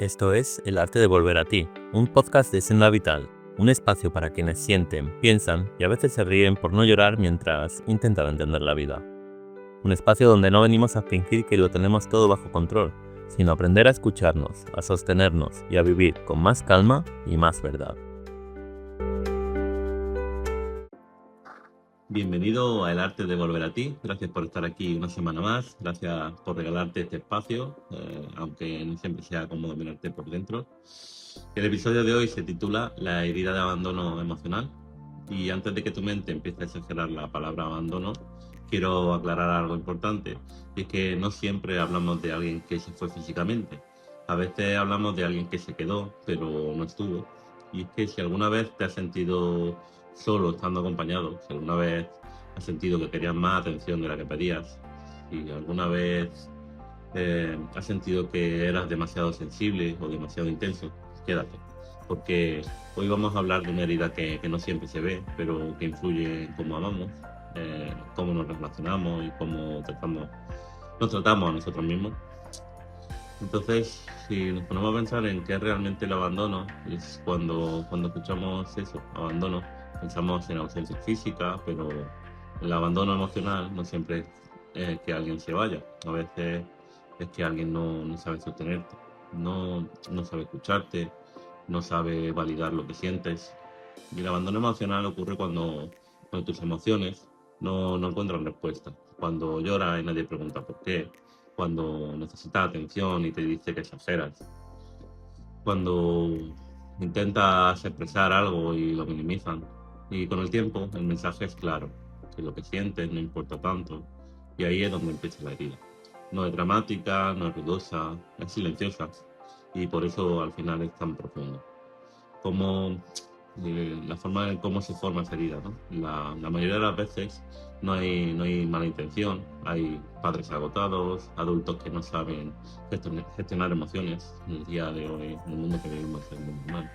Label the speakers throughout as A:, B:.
A: Esto es El arte de volver a ti, un podcast de Senda Vital, un espacio para quienes sienten, piensan y a veces se ríen por no llorar mientras intentan entender la vida. Un espacio donde no venimos a fingir que lo tenemos todo bajo control, sino aprender a escucharnos, a sostenernos y a vivir con más calma y más verdad. Bienvenido a El arte de volver a ti. Gracias por estar aquí una semana más. Gracias por regalarte este espacio, aunque no siempre sea cómodo mirarte por dentro. El episodio de hoy se titula La herida de abandono emocional. Y antes de que tu mente empiece a exagerar la palabra abandono, quiero aclarar algo importante. Y es que no siempre hablamos de alguien que se fue físicamente. A veces hablamos de alguien que se quedó, pero no estuvo. Y es que si alguna vez te has sentido solo estando acompañado, si alguna vez has sentido que querías más atención de la que pedías, si alguna vez has sentido que eras demasiado sensible o demasiado intenso, quédate, porque hoy vamos a hablar de una herida que no siempre se ve, pero que influye en cómo amamos, cómo nos relacionamos y cómo nos tratamos a nosotros mismos. Entonces, si nos ponemos a pensar en qué es realmente el abandono, es cuando escuchamos eso, abandono, pensamos en ausencia física, pero el abandono emocional no siempre es que alguien se vaya. A veces es que alguien no sabe sostenerte, no sabe escucharte, no sabe validar lo que sientes. Y el abandono emocional ocurre cuando tus emociones no encuentran respuesta. Cuando lloras y nadie pregunta por qué. Cuando necesitas atención y te dice que exageras. Cuando intentas expresar algo y lo minimizan. Y con el tiempo el mensaje es claro, que lo que sientes no importa tanto. Y ahí es donde empieza la herida. No es dramática, no es ruidosa, es silenciosa. Y por eso al final es tan profundo. Como la forma en cómo se forma esa herida, ¿no? La mayoría de las veces no hay mala intención, hay padres agotados, adultos que no saben gestionar emociones en el día de hoy, en el mundo que vivimos, es muy normal.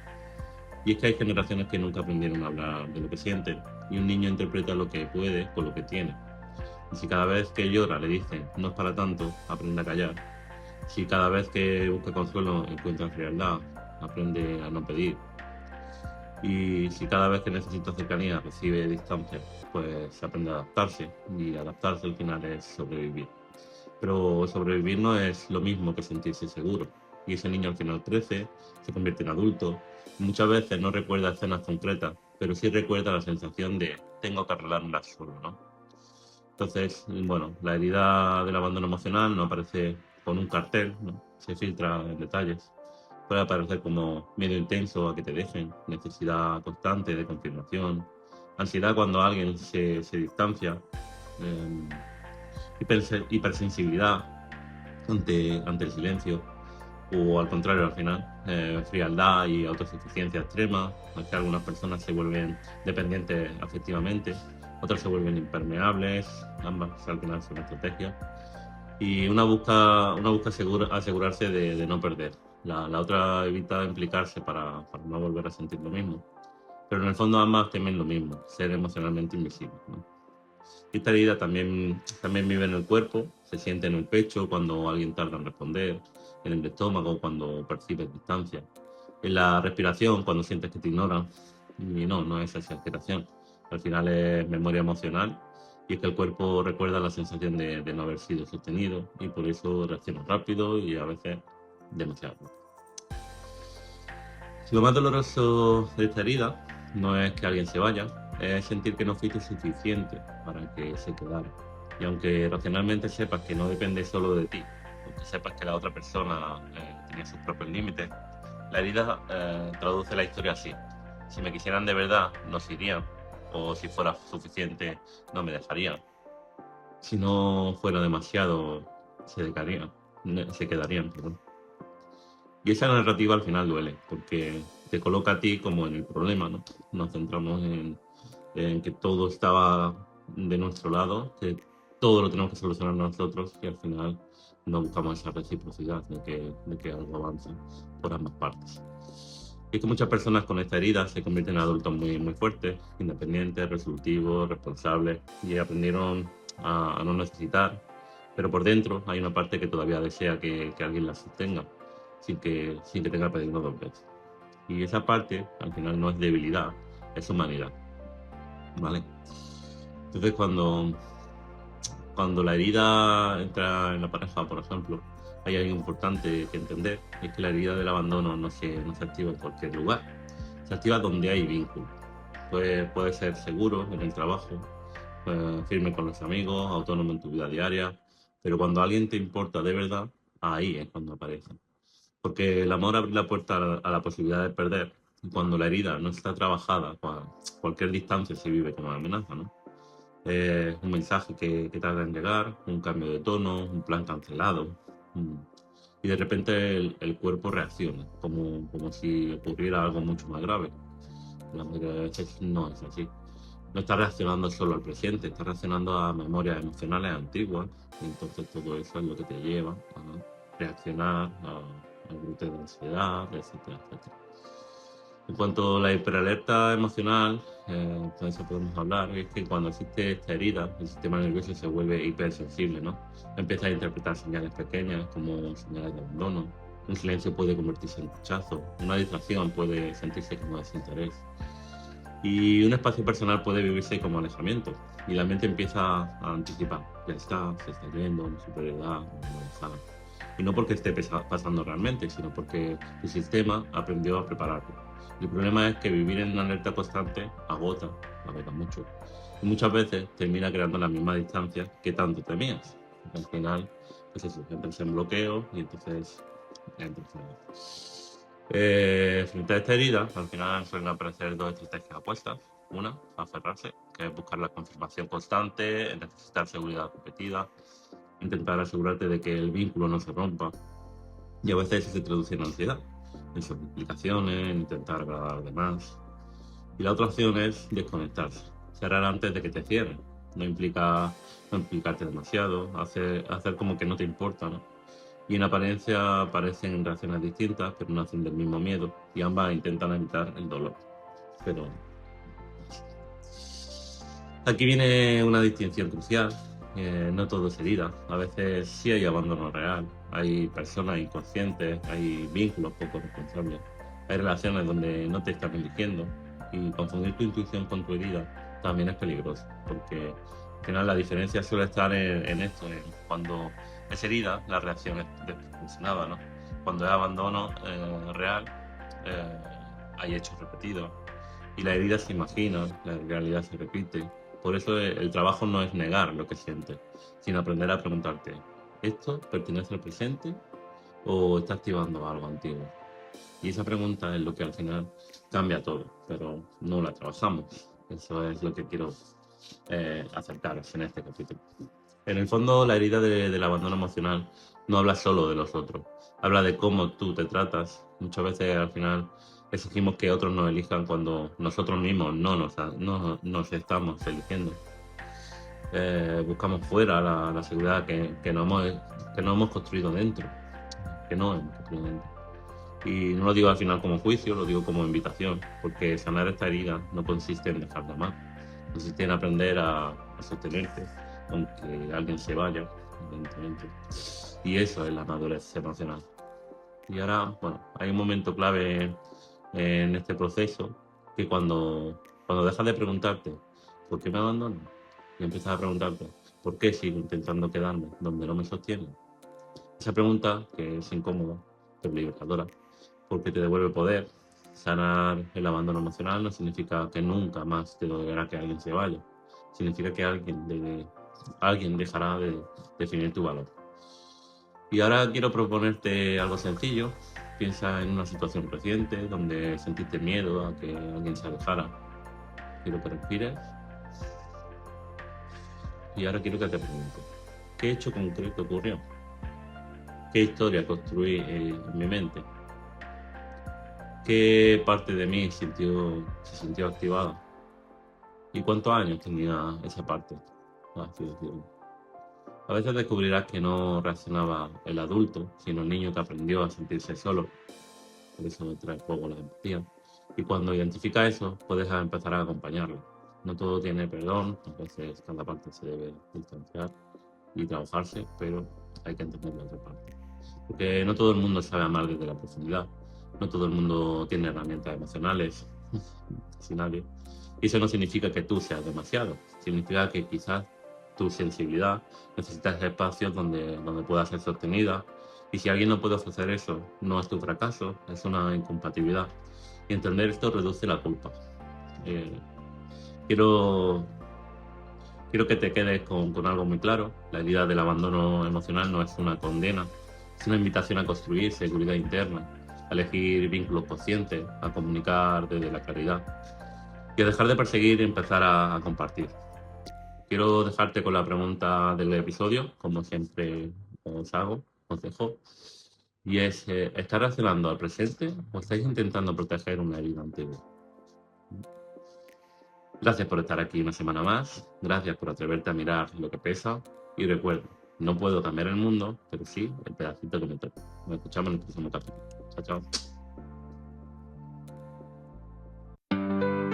A: Y es que hay generaciones que nunca aprendieron a hablar de lo que sienten y un niño interpreta lo que puede con lo que tiene. Y si cada vez que llora le dicen no es para tanto, aprende a callar. Si cada vez que busca consuelo encuentra frialdad, aprende a no pedir. Y si cada vez que necesita cercanía recibe distancia, pues aprende a adaptarse. Y adaptarse al final es sobrevivir. Pero sobrevivir no es lo mismo que sentirse seguro. Y ese niño al final crece, se convierte en adulto. Muchas veces no recuerda escenas concretas, pero sí recuerda la sensación de tengo que arreglarla solo, ¿no? Entonces, bueno, la herida del abandono emocional no aparece con un cartel, ¿no? Se filtra en detalles. Puede aparecer como miedo intenso a que te dejen, necesidad constante de confirmación, ansiedad cuando alguien se distancia, eh, hipersensibilidad ante el silencio, o al contrario al final, frialdad y autosuficiencia extrema, es que algunas personas se vuelven dependientes afectivamente, otras se vuelven impermeables, ambas al final son estrategias. Y una busca asegurarse de no perder. La otra evita implicarse para no volver a sentir lo mismo. Pero en el fondo ambas temen lo mismo, ser emocionalmente invisibles, ¿no? Esta herida también vive en el cuerpo, se siente en el pecho cuando alguien tarda en responder, en el estómago cuando percibes distancia, en la respiración cuando sientes que te ignoran. Y no es exageración. Al final es memoria emocional y es que el cuerpo recuerda la sensación de no haber sido sostenido y por eso reacciona rápido y a veces demasiado. Lo más doloroso de esta herida no es que alguien se vaya, es sentir que no fuiste suficiente para que se quedara. Y aunque racionalmente sepas que no depende solo de ti, aunque sepas que la otra persona tenía sus propios límites, la herida traduce la historia así. Si me quisieran de verdad, no se irían, o si fuera suficiente, no me dejarían. Si no fuera demasiado, se quedarían, perdón. Y esa narrativa al final duele, porque te coloca a ti como en el problema, ¿no? Nos centramos en que todo estaba de nuestro lado, que todo lo tenemos que solucionar nosotros y al final no buscamos esa reciprocidad de que algo avance por ambas partes. Y es que muchas personas con esta herida se convierten en adultos muy fuertes, independientes, resolutivos, responsables y aprendieron no necesitar, pero por dentro hay una parte que todavía desea que alguien la sostenga. sin que tenga que pedirlo dos veces. Y esa parte, al final, no es debilidad, es humanidad, ¿vale? Entonces, cuando la herida entra en la pareja, por ejemplo, hay algo importante que entender, es que la herida del abandono no se activa en cualquier lugar, se activa donde hay vínculo. Puede ser seguro en el trabajo, firme con los amigos, autónomo en tu vida diaria, pero cuando alguien te importa de verdad, ahí es cuando aparece. Porque el amor abre la puerta a la posibilidad de perder, y cuando la herida no está trabajada, cualquier distancia se vive como una amenaza, ¿no? Un mensaje que tarda en llegar, un cambio de tono, un plan cancelado. mm, Y de repente el cuerpo reacciona, como si ocurriera algo mucho más grave. La mayoría de veces no es así. No está reaccionando solo al presente, está reaccionando a memorias emocionales antiguas. Y entonces todo eso es lo que te lleva a reaccionar a brotes de ansiedad, etcétera, etcétera. En cuanto a la hiperalerta emocional, de eso podemos hablar, es que cuando existe esta herida, el sistema nervioso se vuelve hipersensible, ¿no? Empieza a interpretar señales pequeñas como señales de abandono. Un silencio puede convertirse en rechazo, una distracción puede sentirse como desinterés. Y un espacio personal puede vivirse como alejamiento. Y la mente empieza a anticipar, ya está, se está yendo, no superioridad, no dejar. Y no porque esté pasando realmente, sino porque tu sistema aprendió a prepararlo. El problema es que vivir en una alerta constante agota mucho. Y muchas veces termina creando la misma distancia que tanto temías. Porque al final, pues eso, entras en bloqueo y entonces frente a esta herida, al final suelen aparecer dos estrategias opuestas. Una, aferrarse, que es buscar la confirmación constante, necesitar seguridad repetida, intentar asegurarte de que el vínculo no se rompa. Y a veces eso se traduce en ansiedad, en implicaciones, en intentar agradar a los demás. Y la otra opción es desconectarse, cerrar antes de que te cierren. No implicarte demasiado, hacer como que no te importa, ¿no? Y en apariencia parecen reacciones distintas, pero nacen del mismo miedo, y ambas intentan evitar el dolor. Pero aquí viene una distinción crucial. No todo es herida. A veces sí hay abandono real. Hay personas inconscientes, hay vínculos poco responsables. Hay relaciones donde no te están eligiendo. Y confundir tu intuición con tu herida también es peligroso. Porque al final la diferencia suele estar en esto, en cuando es herida, la reacción es desproporcionada, ¿no? Cuando es abandono real, eh, hay hechos repetidos. Y la herida se imagina, la realidad se repite. Por eso el trabajo no es negar lo que sientes, sino aprender a preguntarte, ¿esto pertenece al presente o está activando algo antiguo? Y esa pregunta es lo que al final cambia todo, pero no la trabajamos. Eso es lo que quiero acercaros en este capítulo. En el fondo, la herida del abandono emocional no habla solo de los otros, habla de cómo tú te tratas. Muchas veces al final exigimos que otros nos elijan cuando nosotros mismos no nos estamos eligiendo. Buscamos fuera la seguridad que no hemos construido dentro, que no hemos construido dentro. Y no lo digo al final como juicio, lo digo como invitación, porque sanar esta herida no consiste en dejar de amar, consiste en aprender a sostenerte, aunque alguien se vaya, evidentemente. Y eso es la madurez emocional. Y ahora, bueno, hay un momento clave en este proceso que cuando dejas de preguntarte ¿por qué me abandonan? Y empiezas a preguntarte ¿por qué sigo intentando quedarme donde no me sostienen? Esa pregunta, que es incómoda, pero liberadora, porque te devuelve poder. Sanar el abandono emocional no significa que nunca más te dolerá que alguien se vaya. Significa que alguien dejará de definir tu valor. Y ahora quiero proponerte algo sencillo. Piensa en una situación reciente donde sentiste miedo a que alguien se alejara. Quiero que respires. Y ahora quiero que te preguntes, ¿qué hecho concreto ocurrió? ¿Qué historia construí en mi mente? ¿Qué parte de mí se sintió activada? ¿Y cuántos años tenía esa parte? Así decirlo. A veces descubrirás que no reaccionaba el adulto, sino el niño que aprendió a sentirse solo. Por eso me trae juego la empatía. Y cuando identifica eso, puedes empezar a acompañarlo. No todo tiene perdón, a veces cada parte se debe distanciar y trabajarse, pero hay que entender la otra parte. Porque no todo el mundo sabe amar desde la profundidad, no todo el mundo tiene herramientas emocionales, casi nadie. Y eso no significa que tú seas demasiado, significa que quizás tu sensibilidad necesitas espacios donde pueda ser sostenida. Y si alguien no puede ofrecer eso, no es tu fracaso, es una incompatibilidad. Y entender esto reduce la culpa. Eh, quiero, quiero que te quedes con algo muy claro. La herida del abandono emocional no es una condena, es una invitación a construir seguridad interna, a elegir vínculos conscientes, a comunicar desde la claridad y a dejar de perseguir y empezar a compartir. Quiero dejarte con la pregunta del episodio, como siempre os dejo, y es, ¿estás reaccionando al presente o estáis intentando proteger una herida antigua? Gracias por estar aquí una semana más, gracias por atreverte a mirar lo que pesa y recuerda, no puedo cambiar el mundo, pero sí el pedacito que me toca. Nos escuchamos en el próximo capítulo. Chao, chao.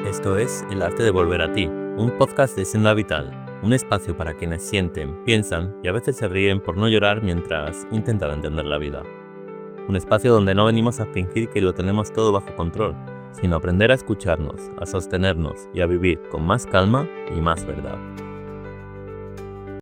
B: Esto es El Arte de Volver a Ti, un podcast de Senda Vital, un espacio para quienes sienten, piensan y a veces se ríen por no llorar mientras intentan entender la vida. Un espacio donde no venimos a fingir que lo tenemos todo bajo control, sino aprender a escucharnos, a sostenernos y a vivir con más calma y más verdad.